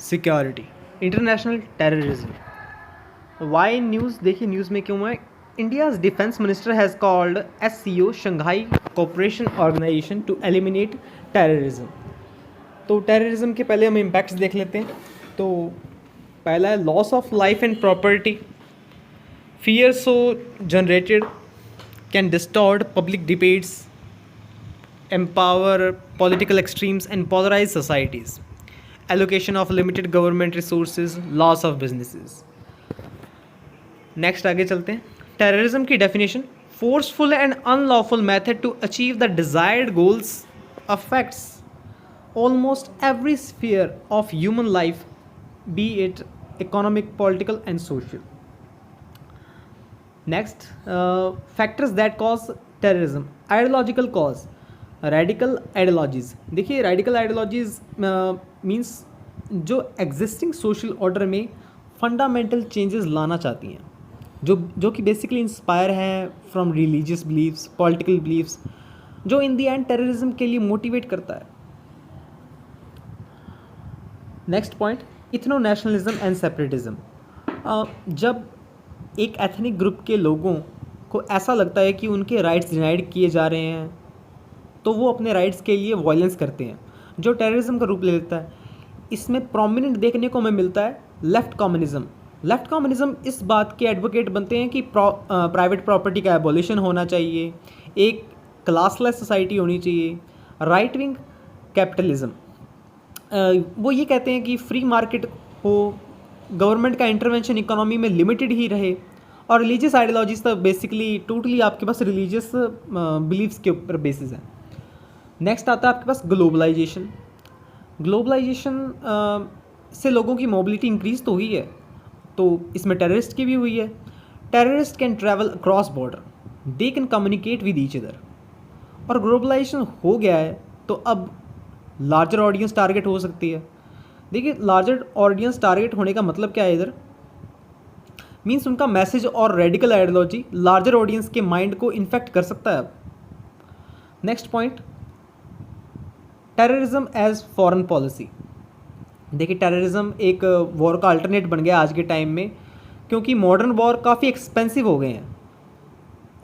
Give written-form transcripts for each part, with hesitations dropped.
Security, international terrorism. Why news, देखिए news में क्यों है। India's defence minister has called SCO Shanghai cooperation organisation to eliminate terrorism. तो terrorism के पहले हम इम्पैक्ट्स देख लेते हैं। तो पहला है loss of life and property. Fear so generated can distort public debates, empower political extremes and polarize societies, allocation of limited government resources, loss of businesses. Next आगे चलते हैं। टेररिज्म की definition, forceful and unlawful method to achieve the desired goals, affects almost every sphere of human life, be it economic, political and social. Next, factors that cause terrorism, ideological cause, radical ideologies. देखिए radical ideologies means जो existing social order में fundamental changes लाना चाहती हैं, जो कि basically inspire हैं from religious beliefs, political beliefs, जो इन दी एंड टेररिज्म के लिए मोटिवेट करता है। Next point, ethno nationalism and separatism. जब एक एथनिक ग्रुप के लोगों को ऐसा लगता है कि उनके राइट्स डिनाइड किए जा रहे हैं, तो वो अपने राइट्स के लिए वायलेंस करते हैं, जो टेररिज्म का रूप ले लेता है। इसमें प्रोमिनेंट देखने को हमें मिलता है लेफ़्ट कम्युनिज्म। लेफ़्ट कम्युनिज्म इस बात के एडवोकेट बनते हैं कि प्राइवेट प्रॉपर्टी का एबॉलिशन होना चाहिए, एक क्लासलेस सोसाइटी होनी चाहिए। राइट विंग कैपिटलिज्म, वो ये कहते हैं कि फ्री मार्केट हो, गवर्नमेंट का इंटरवेंशन इकोनॉमी में लिमिटेड ही रहे। और रिलीजियस आइडियोलॉजीज तो बेसिकली टोटली आपके पास रिलीजियस बिलीव्स के ऊपर बेसिस है। नेक्स्ट आता है आपके पास ग्लोबलाइजेशन। ग्लोबलाइजेशन से लोगों की मोबिलिटी इंक्रीज तो हुई है, तो इसमें टेररिस्ट की भी हुई है। Terrorist can travel across border, they can communicate with each other. और ग्लोबलाइजेशन हो गया है तो अब लार्जर ऑडियंस टारगेट हो सकती है। देखिए लार्जर ऑडियंस टारगेट होने का मतलब क्या है इधर, मीन्स उनका मैसेज और रेडिकल आइडियोलॉजी लार्जर ऑडियंस के माइंड को इन्फेक्ट कर सकता है। Next point, terrorism as foreign policy. देखिए टेररिज्म एक वॉर का अल्टरनेट बन गया आज के टाइम में, क्योंकि मॉडर्न वॉर काफ़ी एक्सपेंसिव हो गए हैं।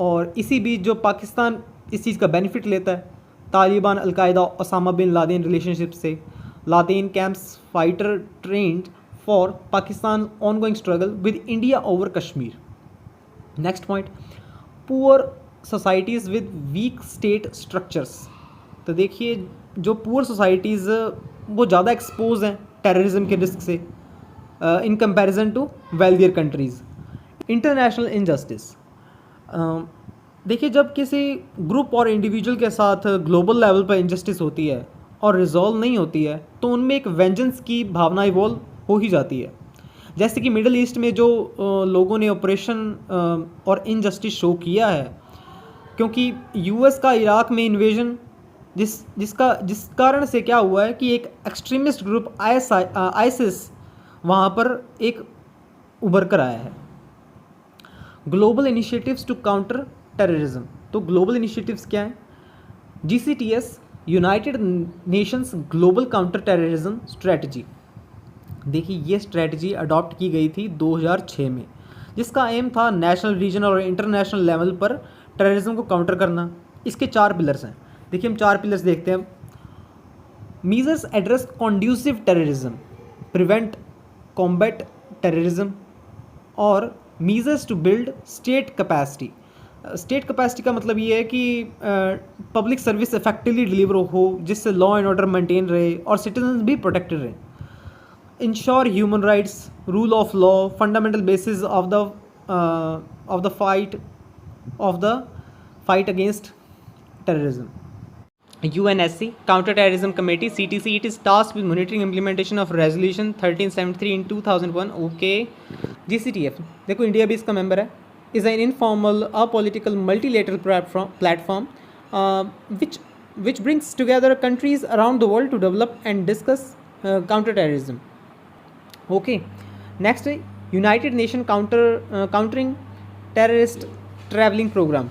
और इसी बीच जो पाकिस्तान इस चीज़ का बेनिफिट लेता है, Taliban, al Qaeda, Osama bin Laden relationship से, Laden camps fighter trained for Pakistan ongoing struggle with India over Kashmir. Next point, poor societies with weak state structures. तो देखिए जो पुअर सोसाइटीज़ वो ज़्यादा एक्सपोज हैं टेररिज्म के रिस्क से in comparison to wealthier countries. International injustice, देखिए जब किसी ग्रुप और इंडिविजुअल के साथ ग्लोबल लेवल पर इनजस्टिस होती है और रिजॉल्व नहीं होती है, तो उनमें एक वेंजेंस की भावना इवॉल्व हो ही जाती है। जैसे कि मिडल ईस्ट में जो लोगों ने ऑपरेशन और इनजस्टिस शो किया है, क्योंकि US का इराक में इन्वेजन, जिस कारण से क्या हुआ है कि एक एक्सट्रीमिस्ट ग्रुप ISIS वहाँ पर एक उभर कर आया है। Global initiatives to counter terrorism. तो ग्लोबल इनिशिएटिव्स क्या हैं? GCTS, United Nations global counter terrorism strategy. देखिए ये स्ट्रेटजी अडॉप्ट की गई थी 2006 में, जिसका एम था नेशनल, रीजनल और इंटरनेशनल लेवल पर टेररिज्म को काउंटर करना। इसके 4 पिलर्स हैं। देखिए हम 4 पिलर्स देखते हैं। Measures address conducive terrorism, prevent combat terrorism, और measures to build state capacity. State capacity का मतलब ये है कि पब्लिक सर्विस इफेक्टिवली डिलीवर हो, जिससे लॉ एंड ऑर्डर मेंटेन रहे और सिटीजन भी प्रोटेक्टेड रहे। Ensure human rights, rule of law, fundamental basis of the fight against terrorism. UNSC, Counter-Terrorism Committee, CTC, it is tasked with monitoring implementation of Resolution 1373 in 2001. Okay. GCTF, देखो India भी इसका member है, is an informal, apolitical, multilateral platform which brings together countries around the world to develop and discuss counter-terrorism. Okay. Next, United Nations Countering Terrorist Traveling Program.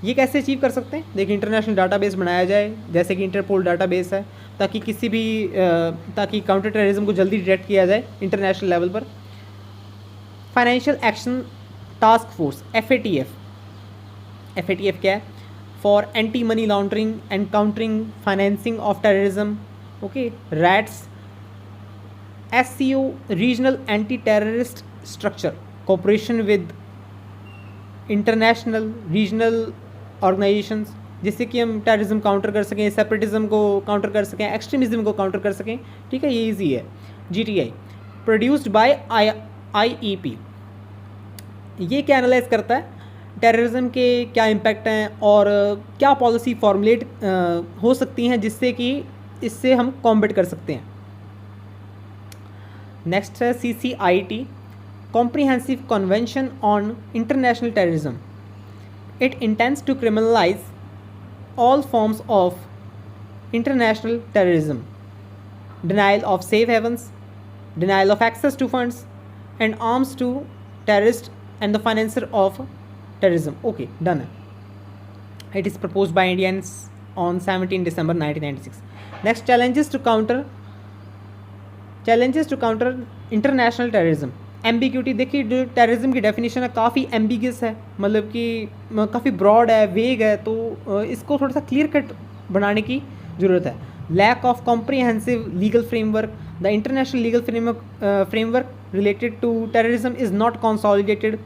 ये कैसे achieve कर सकते हैं? देखिए इंटरनेशनल डाटाबेस बनाया जाए, जैसे कि इंटरपोल डाटाबेस है, ताकि ताकि काउंटर टेररिज्म को जल्दी डिटेक्ट किया जाए इंटरनेशनल लेवल पर। Financial action task force FATF क्या है? For anti money laundering and countering financing of terrorism. Okay, rats. SCO regional anti terrorist structure, cooperation with international regional organisations, जिससे कि हम टेररिज्म काउंटर कर सकें, सेपरेटिज्म को counter कर सकें, एक्सट्रीमिज्म को काउंटर कर सकें। ठीक है, ये इजी है। GTI प्रोड्यूस्ड बाय IEP, ये क्या एनालाइज करता है? टेररिज्म के क्या इम्पैक्ट हैं और क्या पॉलिसी फॉर्मुलेट हो सकती हैं जिससे कि इससे हम कॉम्बैट कर सकते हैं। नेक्स्ट है CCIT, comprehensive convention on international terrorism. It intends to criminalise all forms of international terrorism, denial of safe havens, denial of access to funds and arms to terrorists and the financer of terrorism. Okay, done. It is proposed by Indians on 17 December 1996. Next, challenges to counter international terrorism. Ambiguity, देखिए जो terrorism की definition है काफ़ी ambiguous है, मतलब कि काफ़ी broad है, वेग है, तो इसको थोड़ा सा क्लियर कट बनाने की ज़रूरत है। Lack of comprehensive legal framework, the international legal framework related to terrorism is not consolidated.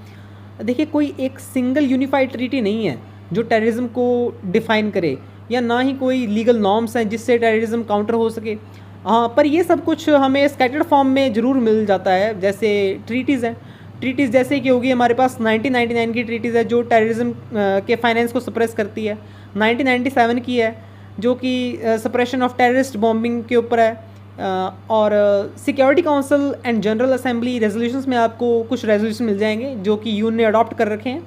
देखिए कोई एक सिंगल यूनिफाइड ट्रीटी नहीं है जो टेररिज्म को डिफ़ाइन करे, या ना ही कोई लीगल नॉर्म्स हैं जिससे टेररिज्म काउंटर हो सके। हाँ, पर ये सब कुछ हमें स्कैटर्ड फॉर्म में ज़रूर मिल जाता है, जैसे ट्रीटीज़ हैं। ट्रीटीज़ जैसे कि होगी हमारे पास 1999 की ट्रीटीज़ है जो टेररिज्म के फाइनेंस को सप्रेस करती है। 1997 की है जो कि सप्रेशन ऑफ टेररिस्ट बॉम्बिंग के ऊपर है। और security council and general assembly resolutions में आपको कुछ रेजोल्यूशन मिल जाएंगे जो कि यूएन ने अडॉप्ट कर रखे हैं।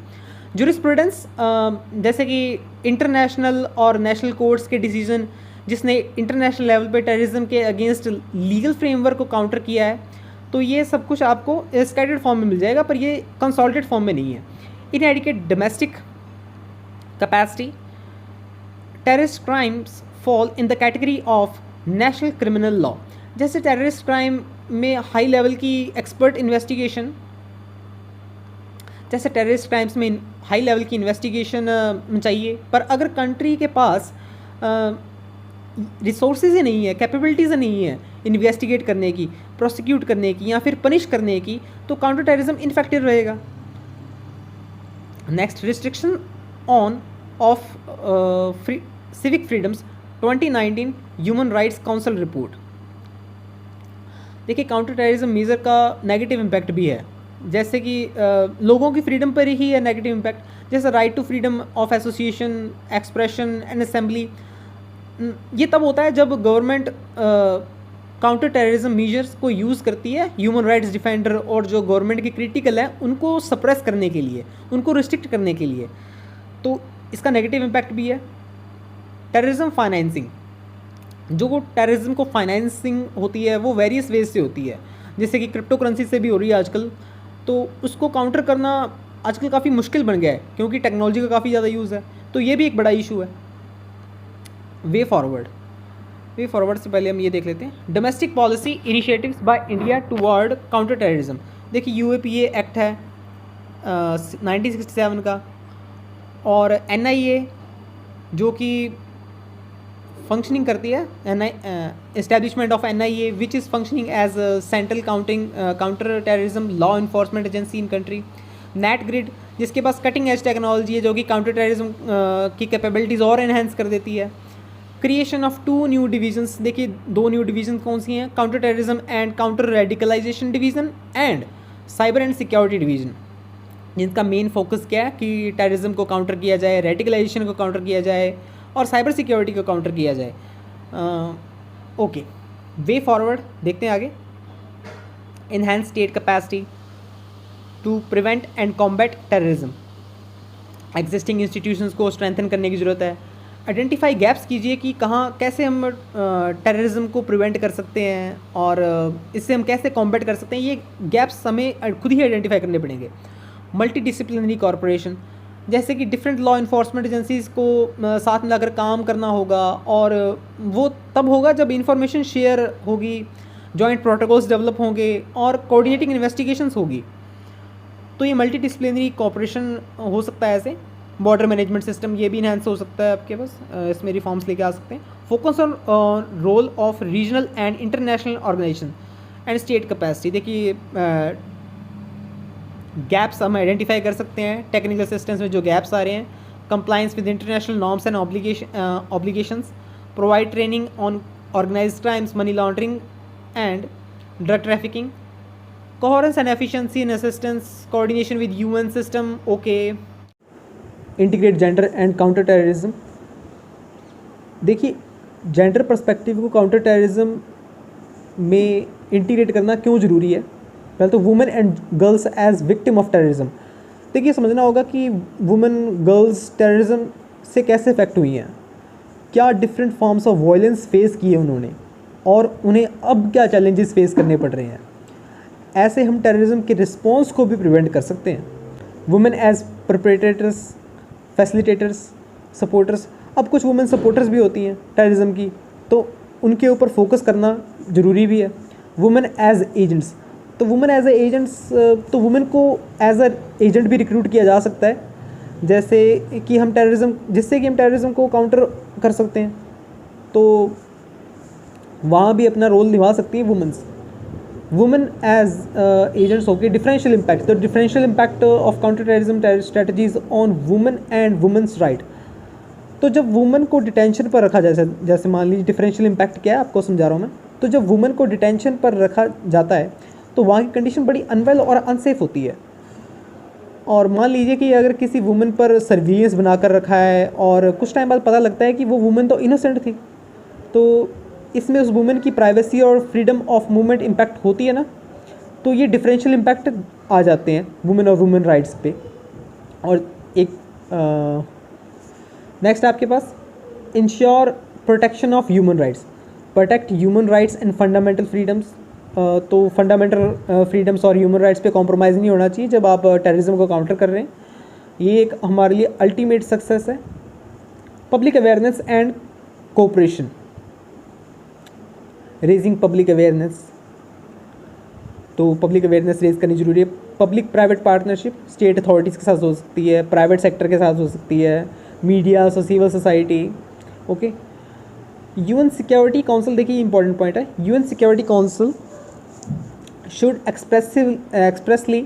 जूरिस्प्रूडेंस जैसे कि इंटरनेशनल और नेशनल कोर्ट्स के डिसीजन जिसने इंटरनेशनल लेवल पे टेररिज्म के अगेंस्ट लीगल फ्रेमवर्क को काउंटर किया है, तो ये सब कुछ आपको स्कैटर्ड फॉर्म में मिल जाएगा, पर ये कंसोलिडेटेड फॉर्म में नहीं है। इनएडिक्वेट domestic capacity, terrorist crimes fall in the category of national criminal law. जैसे टेररिस्ट क्राइम में हाई लेवल की एक्सपर्ट इन्वेस्टिगेशन, जैसे टेररिस्ट क्राइम्स में हाई लेवल की इन्वेस्टिगेशन चाहिए, पर अगर कंट्री के पास रिसोर्सेज ही नहीं है, कैपेबिलिटीज़ नहीं है इन्वेस्टिगेट करने की, प्रोसिक्यूट करने की या फिर पनिश करने की, तो काउंटर टेररिज्म इनफेक्टिव रहेगा। Next, restriction on off civic freedoms 2019 human rights council report. देखिए काउंटर टेररिज्म मेजर का नेगेटिव इम्पैक्ट भी है, जैसे कि लोगों की फ्रीडम पर ही है नेगेटिव इम्पैक्ट, जैसे right to freedom of association, expression and assembly. ये तब होता है जब गवर्नमेंट काउंटर टेररिज्म मेजर्स को यूज़ करती है ह्यूमन राइट्स डिफेंडर और जो गवर्नमेंट के क्रिटिकल है उनको सप्रेस करने के लिए, उनको रिस्ट्रिक्ट करने के लिए, तो इसका नेगेटिव इम्पैक्ट भी है। टेररिज्म फाइनेंसिंग, जो वो टेररिज्म को फाइनेंसिंग होती है वो वेरियस वेज से होती है, जैसे कि क्रिप्टो करेंसी से भी हो रही है आजकल, तो उसको काउंटर करना आजकल काफ़ी मुश्किल बन गया है क्योंकि टेक्नोलॉजी का काफ़ी ज़्यादा यूज़ है, तो ये भी एक बड़ा इशू है। वे फॉरवर्ड से पहले हम ये देख लेते हैं, domestic policy initiatives by India toward counter terrorism. देखिए UAPA एक्ट है 1967 का, और NIA जो कि फंक्शनिंग करती है, establishment of NIA which is functioning as central counter terrorism law enforcement agency in country. Net grid जिसके पास कटिंग एज टेक्नोलॉजी है जो कि काउंटर टेररिज्म की कैपेबिलिटीज़ और इन्हेंस कर देती है। क्रिएशन ऑफ 2 न्यू डिवीजन्स, देखिए 2 न्यू डिवीजन कौन सी हैं, counter terrorism and counter radicalisation division and cyber and security division, जिनका मेन फोकस क्या है कि टेररिज्म को काउंटर किया जाए, रेडिकलाइजेशन को काउंटर किया जाए और साइबर सिक्योरिटी को काउंटर किया जाए। ओके, वे फॉरवर्ड देखते हैं आगे। Enhance state capacity to prevent and combat terrorism, existing institutions को स्ट्रेंथन करने की ज़रूरत है। आइडेंटिफाई गैप्स कीजिए कि कहाँ कैसे हम टेररिज्म को प्रिवेंट कर सकते हैं और इससे हम कैसे कॉम्बैट कर सकते हैं, ये गैप्स हमें खुद ही आइडेंटिफाई करने पड़ेंगे। मल्टी डिसिप्लिनरी कॉरपोरेशन, जैसे कि डिफरेंट लॉ इन्फोर्समेंट एजेंसीज़ को साथ मिलाकर काम करना होगा, और वो तब होगा जब इंफॉर्मेशन शेयर होगी, जॉइंट प्रोटोकॉल्स डेवलप होंगे और कोऑर्डिनेटिंग इन्वेस्टिगेशंस होगी। तो ये मल्टी डिसिप्लिनरी कोऑपरेशन हो सकता है ऐसे। बॉर्डर मैनेजमेंट सिस्टम ये भी इन्हेंस हो सकता है आपके पास, इसमें रिफॉर्म्स लेके आ सकते हैं। Focus on role of regional and international organisation and state capacity. देखिए गैप्स हम आइडेंटिफाई कर सकते हैं टेक्निकल असिस्टेंस में जो गैप्स आ रहे हैं। Compliance with international norms and obligations, provide training on organised crimes, money laundering and drug trafficking, coherence and efficiency in assistance, coordination with UN system, okay, integrate gender and counter terrorism। देखिए gender perspective को counter terrorism में integrate करना क्यों ज़रूरी है। पहले तो women and girls as victim of terrorism. देखिए समझना होगा कि वुमेन गर्ल्स टेररिज्म से कैसे इफेक्ट हुई हैं, क्या different forms of violence face किए उन्होंने, और उन्हें अब क्या चैलेंजेस फेस करने पड़ रहे हैं। ऐसे हम टेररिज्म के रिस्पॉन्स को भी प्रिवेंट कर सकते हैं। Women as perpetrators, facilitators, supporters. अब कुछ वुमेन सपोर्टर्स भी होती हैं टेररिज्म की, तो उनके ऊपर फोकस करना ज़रूरी भी है। वुमेन एज एजेंट्स, तो वुमेन एज एजेंट्स, तो वुमेन को एज अ एजेंट भी रिक्रूट किया जा सकता है, जैसे कि हम टेररिज्म, जिससे कि हम टेररिज्म को काउंटर कर सकते हैं। तो वहाँ भी अपना रोल निभा सकती हैं वुमेन्स। वुमेन एज एजेंट्स होकर डिफरेंशियल इम्पैक्ट, तो differential impact of counter terrorism strategies on women and women's right. तो जब वुमेन को डिटेंशन पर रखा जाए, जैसे मान लीजिए डिफरेंशियल इम्पैक्ट क्या है आपको समझा रहा हूँ मैं। तो जब वुमेन को डिटेंशन पर रखा जाता है तो वहाँ की कंडीशन बड़ी अनवेल और अनसेफ होती है। और मान लीजिए कि अगर किसी वुमेन पर सर्विलेंस बनाकर रखा है और कुछ टाइम बाद पता लगता है कि वो वुमेन तो इनोसेंट थी, तो इसमें उस वुमेन की प्राइवेसी और फ्रीडम ऑफ मूवमेंट इम्पैक्ट होती है ना, तो ये डिफरेंशियल इम्पैक्ट आ जाते हैं वुमेन और वुमेन राइट्स पे। और एक नेक्स्ट आपके पास ensure protection of human rights, protect human rights and fundamental freedoms. तो फंडामेंटल फ्रीडम्स और ह्यूमन राइट्स पे कॉम्प्रोमाइज़ नहीं होना चाहिए जब आप टेररिज्म को काउंटर कर रहे हैं। ये एक हमारे लिए अल्टीमेट सक्सेस है। Public awareness and cooperation, raising public awareness, तो पब्लिक अवेयरनेस रेज करनी जरूरी है। Public private partnership state authorities के साथ हो सकती है, प्राइवेट सेक्टर के साथ हो सकती है, media, civil society, okay. UN security council, देखिए इंपॉर्टेंट पॉइंट है। UN security council should expressly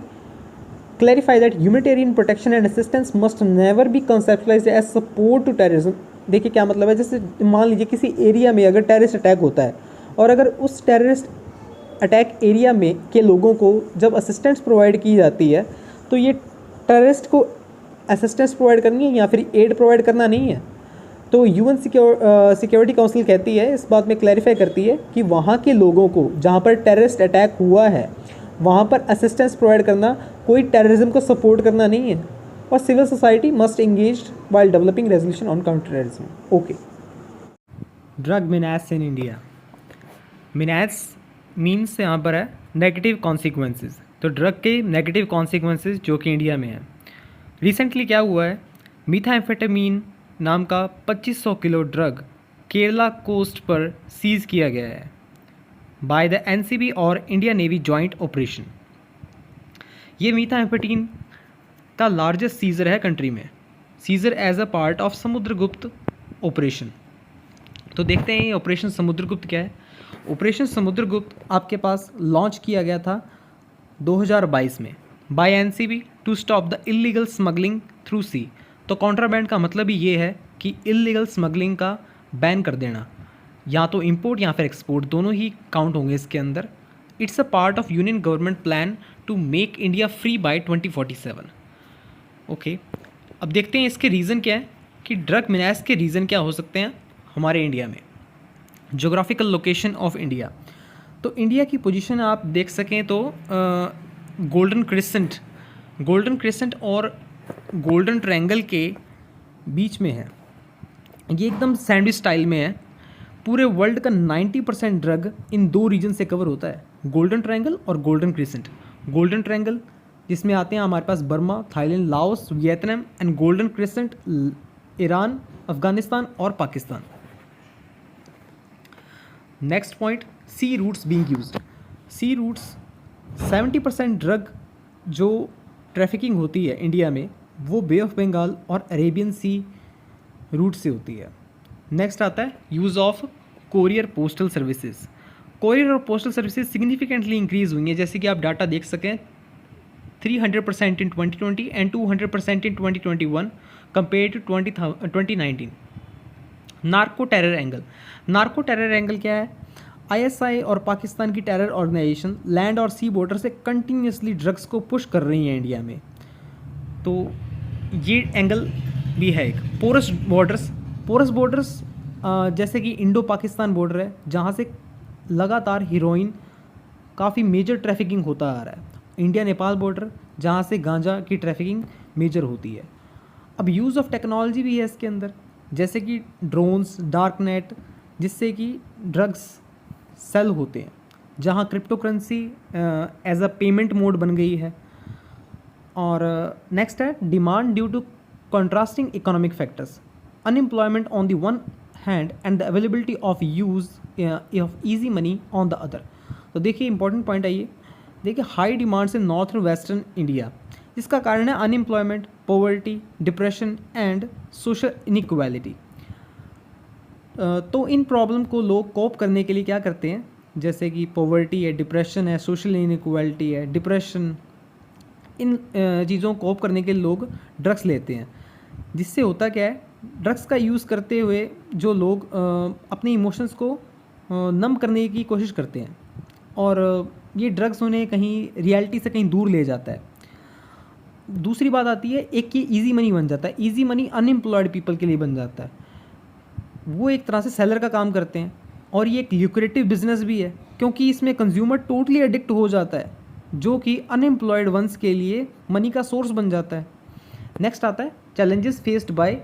clarify that humanitarian protection and assistance must never be conceptualized as support to terrorism। देखिए क्या मतलब है, जैसे मान लीजिए किसी एरिया में अगर टेररिस्ट अटैक होता है और अगर उस टेररिस्ट अटैक एरिया में के लोगों को जब असिस्टेंस प्रोवाइड की जाती है, तो ये टेररिस्ट को असिस्टेंस प्रोवाइड करनी है या फिर एड प्रोवाइड करना नहीं है। तो यूएन सिक्योरिटी काउंसिल कहती है, इस बात में क्लैरिफाई करती है कि वहाँ के लोगों को जहाँ पर टेररिस्ट अटैक हुआ है वहाँ पर असिस्टेंस प्रोवाइड करना कोई टेररिज्म को सपोर्ट करना नहीं है। और civil society must engage while developing resolution on counter terrorism, okay. Drug menace in India, menace means यहाँ पर है नेगेटिव कॉन्सिक्वेंसेस। तो ड्रग के नेगेटिव कॉन्सिक्वेंसेस जो कि इंडिया में है। रिसेंटली क्या हुआ है, मीथाम्फेटामीन नाम का 2500 किलो ड्रग केरला कोस्ट पर सीज़ किया गया है बाय द एनसीबी और इंडिया नेवी जॉइंट ऑपरेशन। ये मीथाम्फेटामीन का लार्जेस्ट सीजर है कंट्री में, seizure as a part of Samudragupta operation. तो देखते हैं ये ऑपरेशन समुद्रगुप्त क्या है। ऑपरेशन समुद्रगुप्त आपके पास लॉन्च किया गया था 2022 में by NCB to stop the illegal smuggling through sea. तो कॉन्ट्राबैंड का मतलब ही ये है कि इलीगल स्मगलिंग का बैन कर देना, या तो इंपोर्ट या फिर एक्सपोर्ट, दोनों ही काउंट होंगे इसके अंदर। It's a part of union government plan to make India free by 2047, okay. अब देखते हैं इसके रीज़न क्या है कि ड्रग मिनास के रीज़न क्या हो सकते हैं हमारे इंडिया में। जोग्राफिकल लोकेशन ऑफ इंडिया, तो इंडिया की पोजीशन आप देख सकें तो गोल्डन क्रिसेंट और गोल्डन ट्रायंगल के बीच में है। ये एकदम सैंडविच स्टाइल में है। पूरे वर्ल्ड का 90% ड्रग इन दो रीजन से कवर होता है, गोल्डन ट्रायंगल और गोल्डन क्रिसेंट। गोल्डन ट्रायंगल जिसमें आते हैं हमारे पास Burma, Thailand, Laos, Vietnam and golden crescent, Iran, Afghanistan और Pakistan. Next point, sea routes being used. Sea routes 70% drug जो ट्रैफिकिंग होती है इंडिया में वो बे ऑफ बंगाल और अरेबियन सी रूट से होती है। नेक्स्ट आता है use of courier postal services. Courier और पोस्टल सर्विसेज सिग्निफिकेंटली इंक्रीज हुई हैं, जैसे कि आप डाटा देख सकें 300% in 2020 and 200% in 2021 compare to 2019। Narco terror angle. Narco terror angle क्या है? आईएसआई और पाकिस्तान की टेरर ऑर्गेनाइजेशन लैंड और सी बॉर्डर से कंटिन्यूसली ड्रग्स को पुश कर रही हैं इंडिया में, तो ये एंगल भी है एक। पोरस बॉर्डर्स जैसे कि इंडो पाकिस्तान बॉर्डर है जहाँ से लगातार हीरोइन काफ़ी मेजर ट्रैफिकिंग होता आ रहा है। इंडिया नेपाल बॉर्डर जहाँ से गांजा की ट्रैफिकिंग मेजर होती है। अब यूज़ ऑफ टेक्नोलॉजी भी है इसके अंदर, जैसे कि ड्रोन्स, डार्क नेट, जिससे कि ड्रग्स सेल होते हैं, जहाँ crypto currency as a payment mode बन गई है। और नेक्स्ट है demand due to contrasting economic factors, unemployment on the one hand and the availability of use of easy money on the other. तो देखिए इंपॉर्टेंट पॉइंट आइए, देखिए high demands in north और वेस्टर्न इंडिया, जिसका कारण है unemployment, poverty, depression and social inequality. तो इन प्रॉब्लम को लोग कोप करने के लिए क्या करते हैं, जैसे कि पॉवर्टी है, डिप्रेशन है, सोशल इनइक्वालिटी है, डिप्रेशन, इन चीज़ों को कोप करने के लिए लोग ड्रग्स लेते हैं। जिससे होता क्या है, ड्रग्स का यूज़ करते हुए जो लोग अपने इमोशंस को नम करने की कोशिश करते हैं और ये ड्रग्स उन्हें कहीं रियलिटी से कहीं दूर ले जाता है। दूसरी बात आती है एक कि इजी मनी बन जाता है। इजी मनी अनएम्प्लॉयड पीपल के लिए बन जाता है, वो एक तरह से सेलर का काम करते हैं और ये एक ल्यूक्रेटिव बिजनेस भी है, क्योंकि इसमें कंज्यूमर टोटली एडिक्ट हो जाता है, जो कि अनएम्प्लॉयड वंस के लिए मनी का सोर्स बन जाता है। नेक्स्ट आता है challenges faced by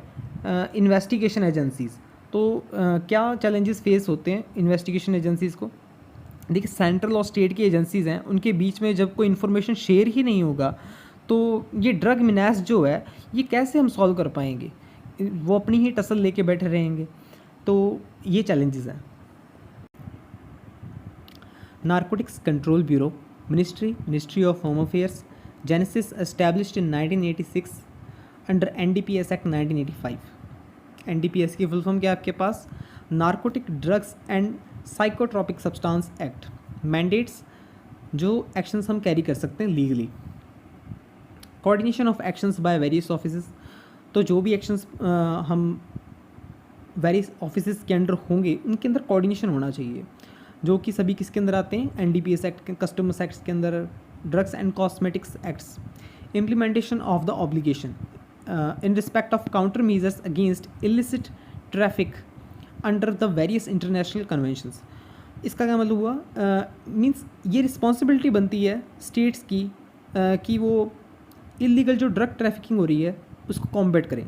investigation agencies. तो क्या चैलेंजेस फेस होते हैं इन्वेस्टिगेशन एजेंसीज़ को? देखिए सेंट्रल और स्टेट की एजेंसीज़ हैं, उनके बीच में जब कोई इन्फॉर्मेशन शेयर ही नहीं होगा तो ये ड्रग मिनास जो है ये कैसे हम सॉल्व कर पाएंगे? वो अपनी ही टसल लेके बैठे रहेंगे। तो ये चैलेंजेस हैं। Narcotics control bureau, ministry of home affairs, genesis established in 1986 under NDPS act 1985। NDPS की फुल फॉर्म क्या है आपके पास? Narcotic drugs and psychotropic substance act. Mandates जो एक्शंस हम कैरी कर सकते हैं legally. Coordination of actions by various offices, तो जो भी एक्शंस हम वेरियस ऑफिसेस के अंडर होंगे उनके अंदर कोऑर्डिनेशन होना चाहिए, जो कि सभी किसके अंदर आते हैं? NDPS एक्ट के, कस्टम्स एक्ट्स के अंदर, drugs and cosmetics acts. Implementation of the obligation in respect of counter measures against illicit traffic under the various international conventions. इसका क्या मतलब हुआ? मीन्स ये रिस्पॉन्सिबिलिटी बनती है स्टेट्स की कि वो इलीगल जो ड्रग ट्रैफिकिंग हो रही है उसको कॉम्बैट करें।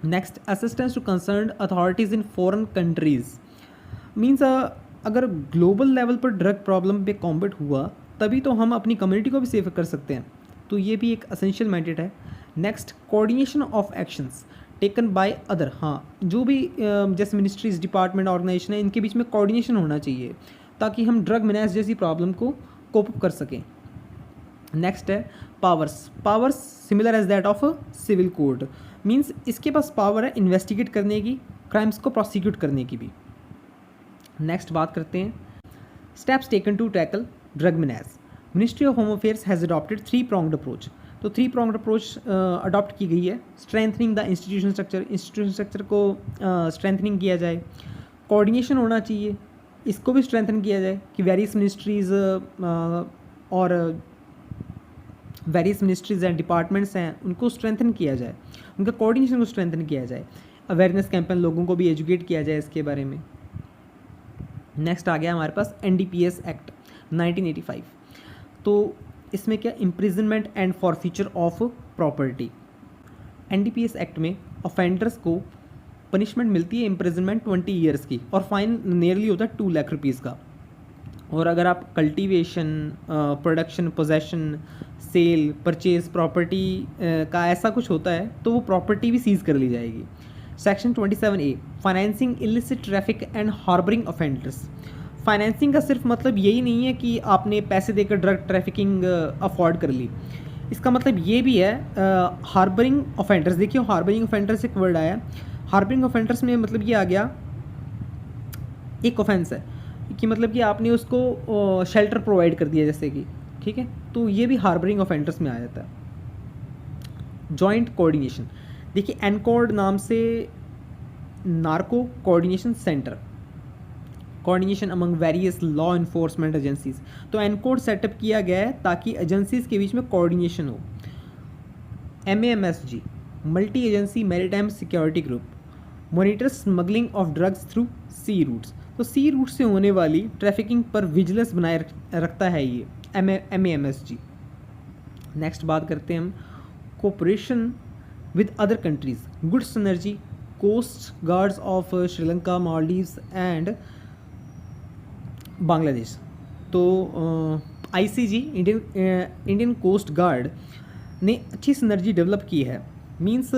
Next, assistance to concerned authorities in foreign countries. Means अगर ग्लोबल लेवल पर ड्रग प्रॉब्लम पे कॉम्बैट हुआ तभी तो हम अपनी कम्युनिटी को भी सेफ कर सकते हैं, तो ये भी एक असेंशियल मैंडेट है। Next, coordination of actions taken by other. हाँ, जो भी जैसे मिनिस्ट्रीज, डिपार्टमेंट, ऑर्गेनाइजेशन है, इनके बीच में कोऑर्डिनेशन होना चाहिए ताकि हम ड्रग मिनास जैसी प्रॉब्लम को कोप अप कर सकें। नेक्स्ट है powers similar as that of civil code. Means इसके पास पावर है इन्वेस्टिगेट करने की, क्राइम्स को प्रोसिक्यूट करने की भी। नेक्स्ट बात करते हैं steps taken to tackle drug menace. Ministry of home affairs has adopted 3-pronged approach. तो 3-pronged अप्रोच अडॉप्ट की गई है। स्ट्रेंथनिंग द इंस्टीट्यूशन स्ट्रक्चर को स्ट्रेंथनिंग किया जाए। कोऑर्डिनेशन होना चाहिए, इसको भी स्ट्रेंथन किया जाए कि वेरियस मिनिस्ट्रीज़ और वेरियस मिनिस्ट्रीज़ एंड डिपार्टमेंट्स हैं उनको स्ट्रेंथन किया जाए, उनका कोऑर्डिनेशन को स्ट्रेंथन किया जाए। अवेयरनेस कैंपेन, लोगों को भी एजुकेट किया जाए इसके बारे में। नेक्स्ट आ गया हमारे पास NDPS एक्ट 1985। तो इसमें क्या, imprisonment and forfeiture of property. NDPS act में ऑफेंडर्स को पनिशमेंट मिलती है इम्प्रिजनमेंट 20 ईयर्स की और फाइन नियरली होता है 2 लाख रुपीज़ का। और अगर आप cultivation, production, possession, cell purchase property का ऐसा कुछ होता है तो वो प्रॉपर्टी भी सीज कर ली जाएगी। Section 27A financing illicit traffic and harbouring offenders. Financing का सिर्फ मतलब यही नहीं है कि आपने पैसे देकर ड्रग ट्रैफिकिंग अफोर्ड कर ली, इसका मतलब ये भी है हार्बरिंग ऑफेंडर्स। देखिए हार्बरिंग ऑफेंडर्स एक वर्ड आया, हार्बरिंग ऑफेंडर्स में मतलब ये आ गया एक ऑफेंस है कि मतलब कि आपने उसको शेल्टर प्रोवाइड कर दिया जैसे कि, ठीक है, तो ये भी हार्बरिंग ऑफेंडर्स में आ जाता है। जॉइंट कोऑर्डिनेशन, देखिए एनकोड नाम से narco coordination centre, coordination among various law enforcement agencies. तो एनकोड सेटअप किया गया है ताकि एजेंसीज के बीच में कोऑर्डिनेशन हो। MAMSG multi agency maritime security group monitor smuggling of drugs through sea routes. तो सी रूट से होने वाली ट्रैफिकिंग पर विजिलेंस बनाए रखता है ये MAMSG। नेक्स्ट बात करते हैं हम cooperation with other countries, good synergy, coast guards of Sri Lanka, Maldives and Bangladesh. तो ICG इंडियन कोस्ट गार्ड ने अच्छी सिनर्जी डेवलप की है, means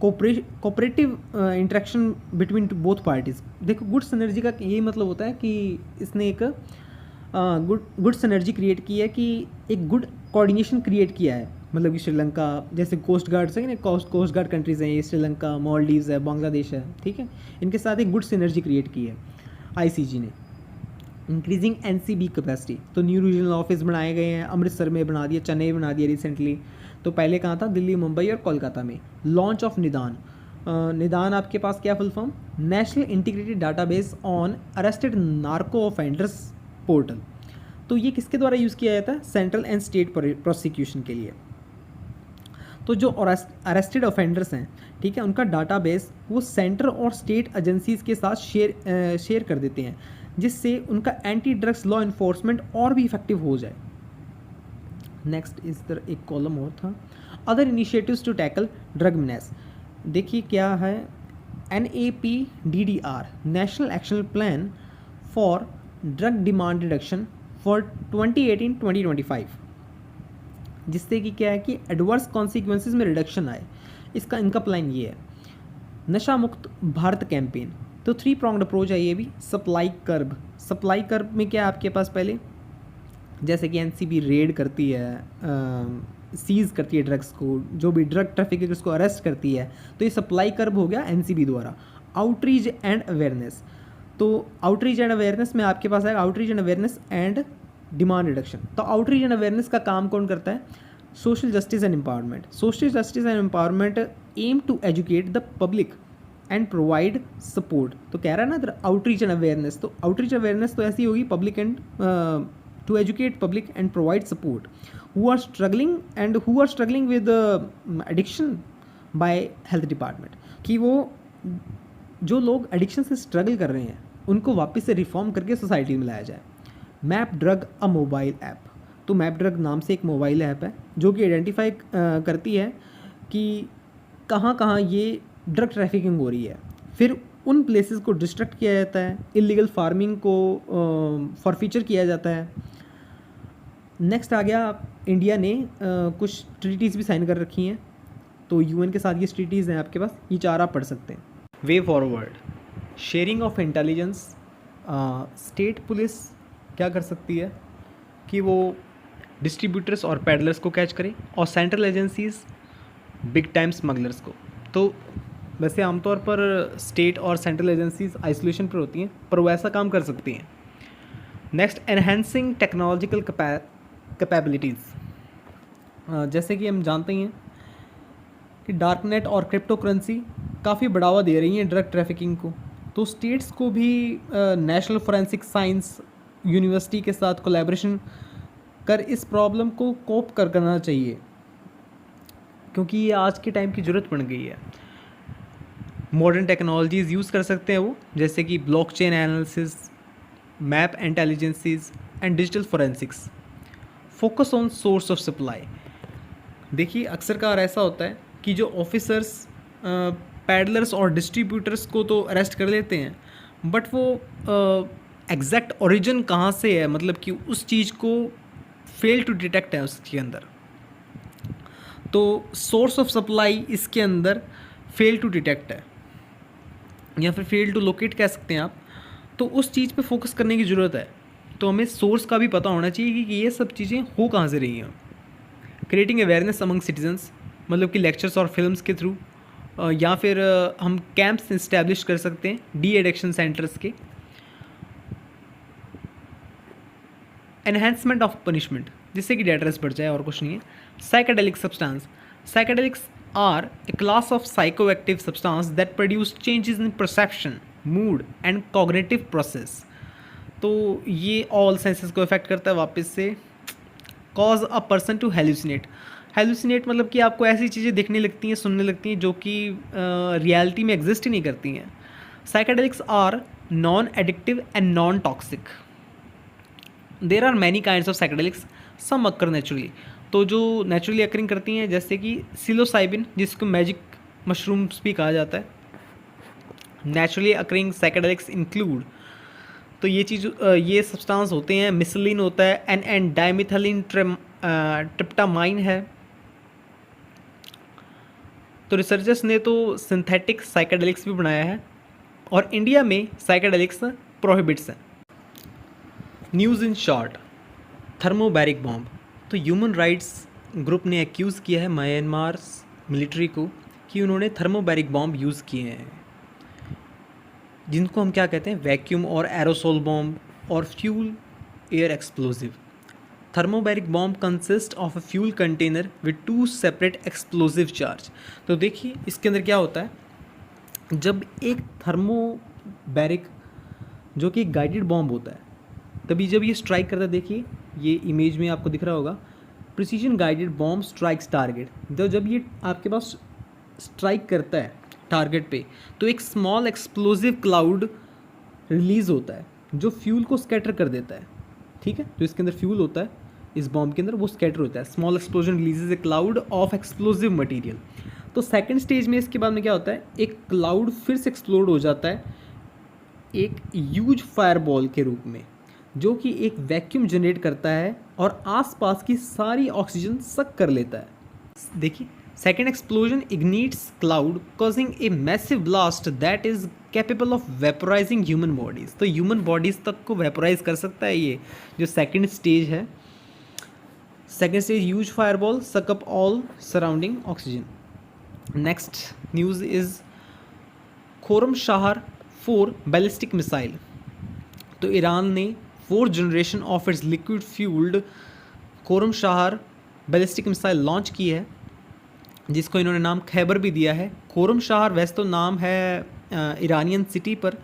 cooperative interaction between both parties. देखो गुड सिनर्जी का यही मतलब होता है कि इसने एक गुड सिनर्जी क्रिएट की है, कि एक गुड कोऑर्डिनेशन क्रिएट किया है। मतलब कि श्रीलंका जैसे कोस्ट गार्ड्स है ना, कोस्ट गार्ड कंट्रीज़ हैं ये, श्रीलंका, मालदीव्स है, बांग्लादेश है, ठीक है, इनके साथ एक गुड सिनर्जी क्रिएट की है ICG ने। इंक्रीजिंग NCB कैपेसिटी, तो न्यू रीजनल ऑफिस बनाए गए हैं, अमृतसर में बना दिया, चेन्नई में बना दिया रिसेंटली, तो पहले कहाँ था, दिल्ली, मुंबई और कोलकाता में। लॉन्च ऑफ निदान, निदान आपके पास क्या full form, national integrated database on arrested narco offenders portal. तो ये किसके द्वारा यूज़ किया जाता है, सेंट्रल एंड स्टेट प्रोसिक्यूशन के लिए। तो जो अरेस्टेड ऑफेंडर्स हैं, ठीक है, उनका डाटाबेस वो सेंटर और स्टेट एजेंसीज के साथ शेयर कर देते हैं, जिससे उनका एंटी ड्रग्स लॉ इन्फोर्समेंट और भी इफेक्टिव हो जाए। नेक्स्ट इस तरह एक कॉलम और था, other initiatives to tackle drug menace. देखिए क्या है, NAPDDR national action plan for drug demand reduction for 2018-2025, जिससे कि क्या है कि एडवर्स कॉन्सिक्वेंसेस में रिडक्शन आए। इसका इनका प्लान ये है। नशा मुक्त भारत कैंपेन, तो 3 pronged अप्रोच है ये भी। सप्लाई कर्ब में क्या है आपके पास, पहले जैसे कि NCB रेड करती है, सीज़ करती है ड्रग्स को, जो भी ड्रग ट्रैफिकर्स को अरेस्ट करती है, तो ये सप्लाई कर्ब हो गया NCB द्वारा। आउटरीच एंड अवेयरनेस, तो आउटरीच एंड अवेयरनेस में आपके पास है outreach and awareness and demand reduction. तो आउटरीच एंड अवेयरनेस का काम कौन करता है, social justice and empowerment. Social justice and empowerment aim to educate the public and provide support. तो कह रहा है ना आउटरीच एंड अवेयरनेस, तो आउटरीच अवेयरनेस तो ऐसी होगी, public and to educate public and provide support who are struggling with addiction by health department, कि वो जो लोग एडिक्शन से स्ट्रगल कर रहे हैं उनको वापस से रिफॉर्म करके सोसाइटी में लाया जाए। मैप ड्रग अ मोबाइल ऐप, तो मैप ड्रग नाम से एक मोबाइल ऐप है जो कि आइडेंटिफाई करती है कि कहाँ कहाँ ये ड्रग ट्रैफिकिंग हो रही है, फिर उन प्लेसेस को डिस्ट्रक्ट किया जाता है, इलीगल फार्मिंग को फॉरफीचर किया जाता है। नेक्स्ट आ गया, इंडिया ने कुछ ट्रीटीज़ भी साइन कर रखी हैं, तो UN के साथ ये ट्रीटीज़ हैं आपके पास, ये 4 आप पढ़ सकते हैं। Way forward, sharing of intelligence, state police क्या कर सकती है कि वो डिस्ट्रीब्यूटर्स और पैडलर्स को कैच करे, और central agencies big time smugglers को। तो वैसे आमतौर पर स्टेट और सेंट्रल एजेंसीज आइसोलेशन पर होती हैं, पर वो ऐसा काम कर सकती हैं। नेक्स्ट, एनहेंसिंग टेक्नोलॉजिकल कैपेबिलिटीज़, जैसे कि हम जानते हैं कि डार्कनेट और क्रिप्टो करेंसी काफ़ी बढ़ावा दे रही हैं ड्रग ट्रैफिकिंग को, तो स्टेट्स को भी नेशनल फोरेंसिक साइंस यूनिवर्सिटी के साथ कोलैबोरेशन कर इस प्रॉब्लम को कोप करना चाहिए, क्योंकि ये आज के टाइम की ज़रूरत पड़ गई है। मॉडर्न टेक्नोलॉजीज़ यूज़ कर सकते हैं वो, जैसे कि blockchain analysis, map intelligences and digital forensics. Focus on source of supply, देखिए अक्सर कार ऐसा होता है कि जो ऑफिसर्स पैडलर्स और डिस्ट्रीब्यूटर्स को तो अरेस्ट कर लेते हैं, बट वो एग्जैक्ट ओरिजिन कहाँ से है, मतलब कि उस चीज़ को फेल टू डिटेक्ट है उसके अंदर। तो सोर्स ऑफ सप्लाई इसके अंदर फेल टू डिटेक्ट है या फिर फेल टू लोकेट कह सकते हैं आप। तो उस चीज़ पे फोकस करने की ज़रूरत है। तो हमें सोर्स का भी पता होना चाहिए कि ये सब चीज़ें हो कहाँ से रही हैं। क्रिएटिंग अवेयरनेस अमंग सिटीजन्स, मतलब कि लेक्चर्स और फिल्म्स के थ्रू, या फिर हम कैंप्स इस्टेब्लिश कर सकते हैं डी एडिक्शन सेंटर्स के। एनहेंसमेंट ऑफ पनिशमेंट, जिससे कि डेटरेस बढ़ जाए और कुछ नहीं है। Psychedelic substance, psychedelics are a class of psychoactive substance that produce changes in perception, mood and cognitive process. तो ये ऑल सेंसेस को इफेक्ट करता है वापस से। Cause a person to hallucinate, hallucinate मतलब कि आपको ऐसी चीज़ें दिखने लगती हैं, सुनने लगती हैं जो कि रियलिटी में एग्जिस्ट ही नहीं करती हैं। Psychedelics are non addictive and non toxic. There are many kinds of psychedelics, some occur naturally. तो जो नेचुरली अकरिंग करती हैं, जैसे कि सिलोसाइबिन, जिसको मैजिक मशरूम्स भी कहा जाता है। नेचुरली अकरिंग साइकेडेलिक्स इंक्लूड, तो ये चीज़ ये सब्सटेंस होते हैं, मिसलिन होता है, एन डाइमिथाइलिन ट्रिप्टामाइन है। तो रिसर्चर्स ने तो सिंथेटिक साइकेडेलिक्स भी बनाया है और इंडिया में साइकेडेलिक्स प्रोहिबिट्स हैं। News in short, thermobaric bomb. तो ह्यूमन राइट्स ग्रुप ने एक्यूज़ किया है म्यांमार मिलिट्री को कि उन्होंने थर्मोबैरिक बॉम्ब यूज़ किए हैं, जिनको हम क्या कहते हैं, वैक्यूम और एरोसोल बॉम्ब और fuel air explosive. Thermobaric bomb consist of a fuel container with 2 separate explosive charge. तो देखिए इसके अंदर क्या होता है, जब एक थर्मोबैरिक जो कि एक गाइडेड बॉम्ब होता है, तभी जब ये स्ट्राइक करता है, देखिए ये इमेज में आपको दिख रहा होगा, precision guided bomb strikes target. तो जब ये आपके पास स्ट्राइक करता है टारगेट पे, तो एक स्मॉल एक्सप्लोजिव क्लाउड रिलीज़ होता है जो फ्यूल को स्कैटर कर देता है। ठीक है, जो इसके अंदर फ्यूल होता है इस बॉम्ब के अंदर, वो स्कैटर होता है। Small explosion releases A cloud of explosive material. तो सेकंड स्टेज में इसके बाद में क्या होता है, एक क्लाउड फिर से एक्सप्लोड हो जाता है एक ह्यूज फायरबॉल के रूप में, जो कि एक वैक्यूम जनरेट करता है और आसपास की सारी ऑक्सीजन सक कर लेता है। देखिए second explosion ignites cloud causing a massive blast that is capable of vaporising human bodies. तो ह्यूमन बॉडीज़ तक को वेपोराइज कर सकता है ये जो सेकेंड स्टेज है। Second stage huge fireball suck up all surrounding oxygen. Next news is Khorramshahr 4 ballistic missile. तो ईरान ने 4th generation of its liquid fuelled Khorramshahr ballistic missile launch की है, जिसको इन्होंने नाम खैबर भी दिया है। खोरम शाहर वैसे तो नाम है ईरानियन सिटी पर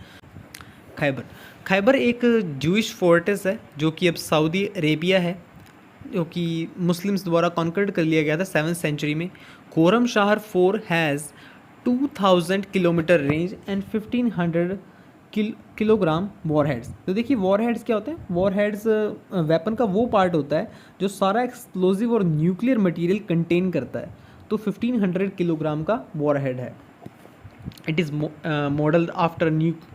खैबर। खैबर एक जूइश फोर्ट्रेस है जो कि अब सऊदी अरेबिया है, जो कि मुस्लिम्स द्वारा कॉन्कर्ड कर लिया गया था 7th सेंचुरी में। Khorramshahr 4 has 2000 kilometre range and 1500 kilogram warheads. तो देखिए वॉरहेड्स क्या होते हैं, वॉरहेड्स वेपन का वो पार्ट होता है जो सारा एक्सप्लोजिव और न्यूक्लियर मटेरियल कंटेन करता है। तो 1500 किलोग्राम का वॉरहेड है। It is modelled after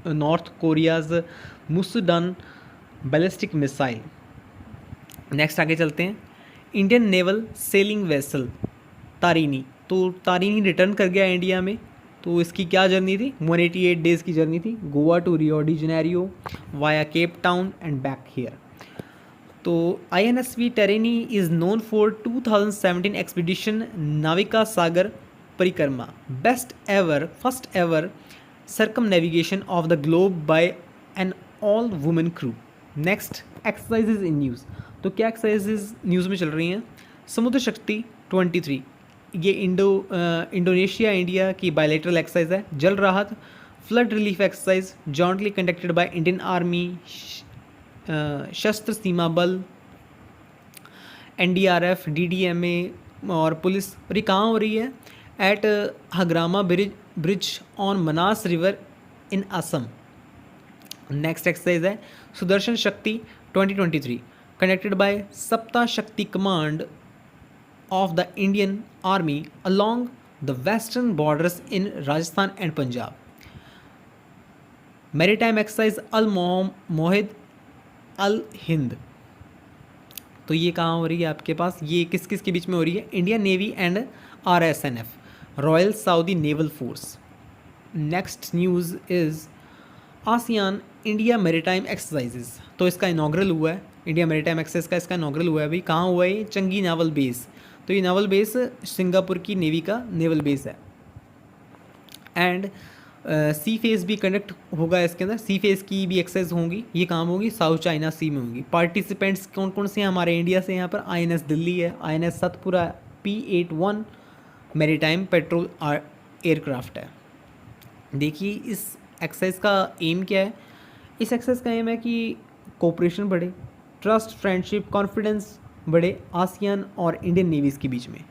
north Korea's Musudan ballistic missile. Next आगे चलते हैं, Indian naval sailing vessel Tarini. तो तारिनी रिटर्न कर गया इंडिया में। तो इसकी क्या जर्नी थी, 188 डेज़ की जर्नी थी, Goa to Rio de Janeiro via Cape Town and back here. तो INSV Tarini is known for 2017 expedition Navika Sagar Parikrama, best ever first ever circumnavigation of the globe by an all women crew. Next exercises in news. तो क्या exercises news में चल रही हैं, समुद्र शक्ति 23, ये इंडोनेशिया इंडिया की बायलैटरल एक्सरसाइज है। जल राहत flood relief exercise jointly conducted by Indian army, शस्त्र सीमा बल, NDRF, DDMA और पुलिस। और ये कहाँ हो रही है, at Hagrama bridge on Manas river in Assam. Next exercise है Sudarshan Shakti 2023 conducted by Sapta Shakti command of the Indian Army along the western borders in Rajasthan and Punjab. Maritime exercise Al Mohid Al Hind तो ये कहाँ हो रही है आपके पास, ये किस किस के बीच में हो रही है, Indian navy and RSNF, royal Saudi naval force. Next news is ASEAN India maritime exercises. तो इसका इनाग्रल हुआ है, इंडिया मैरीटाइम एक्सरसाइज का इसका इनाग्रल हुआ है अभी। कहाँ हुआ है ये, चंगी नावल बेस। तो ये नावल बेस सिंगापुर की नेवी का नेवल बेस है। एंड सी फेस भी कंडक्ट होगा इसके अंदर, सी फेस की भी एक्सरसाइज होंगी। ये काम होगी साउथ चाइना सी में होंगी। पार्टिसिपेंट्स कौन कौन से हैं हमारे इंडिया से, यहाँ पर INS दिल्ली है, INS Satpura, P-81 maritime petrol aircraft है। देखिए इस एक्सरसाइज का एम क्या है, इस एक्सरसाइज का एम है कि कोऑपरेशन बढ़े, ट्रस्ट, फ्रेंडशिप, कॉन्फिडेंस बढ़े आसियान और इंडियन नेवीज़ के बीच में।